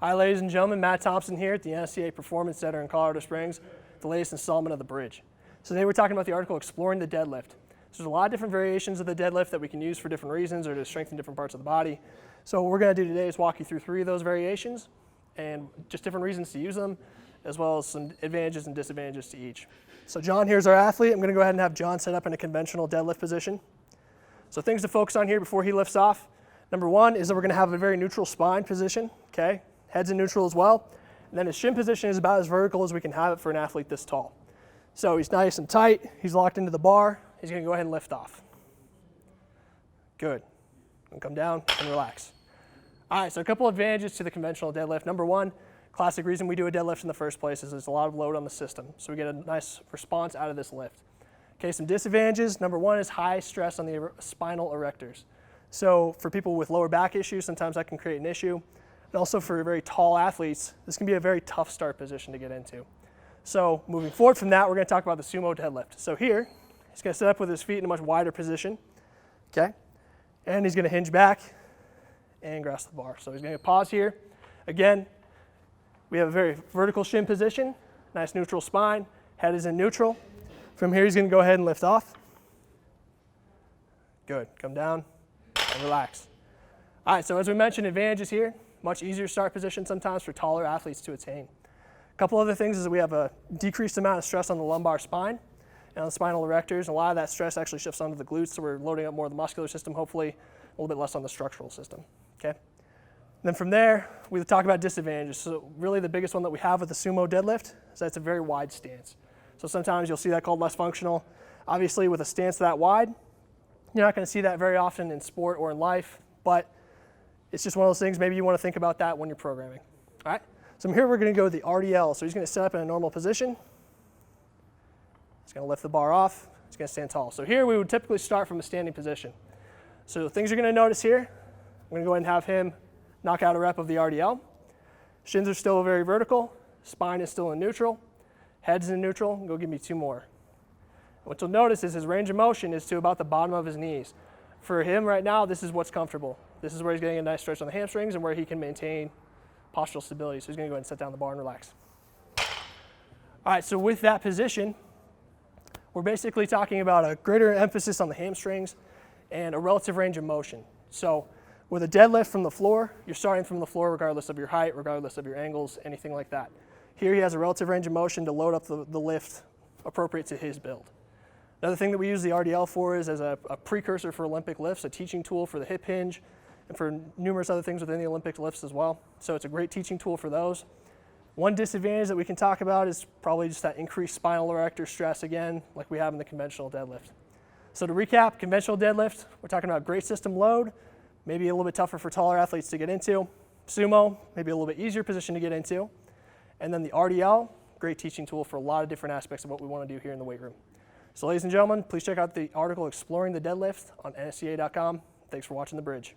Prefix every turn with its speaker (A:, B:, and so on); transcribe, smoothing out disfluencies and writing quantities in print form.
A: Hi ladies and gentlemen, Matt Thompson here at the NSCA Performance Center in Colorado Springs, the latest installment of The Bridge. So today we're talking about the article Exploring the Deadlift. So there's a lot of different variations of the deadlift that we can use for different reasons or to strengthen different parts of the body. So what we're going to do today is walk you through 3 of those variations and just different reasons to use them, as well as some advantages and disadvantages to each. So John, here's our athlete. I'm going to go ahead and have John set up in a conventional deadlift position. So things to focus on here before he lifts off. Number 1 is that we're going to have a very neutral spine position, okay? Head's in neutral as well. And then his shin position is about as vertical as we can have it for an athlete this tall. So he's nice and tight. He's locked into the bar. He's going to go ahead and lift off. Good. And come down and relax. All right, so a couple advantages to the conventional deadlift. Number 1, classic reason we do a deadlift in the first place is there's a lot of load on the system. So we get a nice response out of this lift. Okay, some disadvantages. Number 1 is high stress on the spinal erectors. So for people with lower back issues, sometimes that can create an issue. And also for very tall athletes, this can be a very tough start position to get into. So moving forward from that, we're going to talk about the sumo deadlift. So here, he's going to set up with his feet in a much wider position, okay? And he's going to hinge back and grasp the bar. So he's going to pause here. Again, we have a very vertical shin position, nice neutral spine, head is in neutral. From here, he's going to go ahead and lift off. Good, come down and relax. All right, so as we mentioned, advantages here. Much easier start position sometimes for taller athletes to attain. A couple other things is that we have a decreased amount of stress on the lumbar spine and on the spinal erectors. And a lot of that stress actually shifts onto the glutes, so we're loading up more of the muscular system, hopefully a little bit less on the structural system. Okay. And then from there, we talk about disadvantages. So really the biggest one that we have with the sumo deadlift is that it's a very wide stance. So sometimes you'll see that called less functional. Obviously with a stance that wide, you're not going to see that very often in sport or in life, but it's just one of those things, maybe you want to think about that when you're programming. All right, so here we're going to go with the RDL. So he's going to set up in a normal position. He's going to lift the bar off. He's going to stand tall. So here we would typically start from a standing position. So the things you're going to notice here, I'm going to go ahead and have him knock out a rep of the RDL. Shins are still very vertical. Spine is still in neutral. Head's in neutral. Go give me 2 more. What you'll notice is his range of motion is to about the bottom of his knees. For him right now, this is what's comfortable. This is where he's getting a nice stretch on the hamstrings and where he can maintain postural stability. So he's going to go ahead and set down the bar and relax. All right, so with that position, we're basically talking about a greater emphasis on the hamstrings and a relative range of motion. So with a deadlift from the floor, you're starting from the floor regardless of your height, regardless of your angles, anything like that. Here he has a relative range of motion to load up the lift appropriate to his build. Another thing that we use the RDL for is as a precursor for Olympic lifts, a teaching tool for the hip hinge, and for numerous other things within the Olympic lifts as well. So it's a great teaching tool for those. One disadvantage that we can talk about is probably just that increased spinal erector stress again, like we have in the conventional deadlift. So to recap, conventional deadlift, we're talking about great system load, maybe a little bit tougher for taller athletes to get into. Sumo, maybe a little bit easier position to get into. And then the RDL, great teaching tool for a lot of different aspects of what we want to do here in the weight room. So ladies and gentlemen, please check out the article Exploring the Deadlift on NSCA.com. Thanks for watching The Bridge.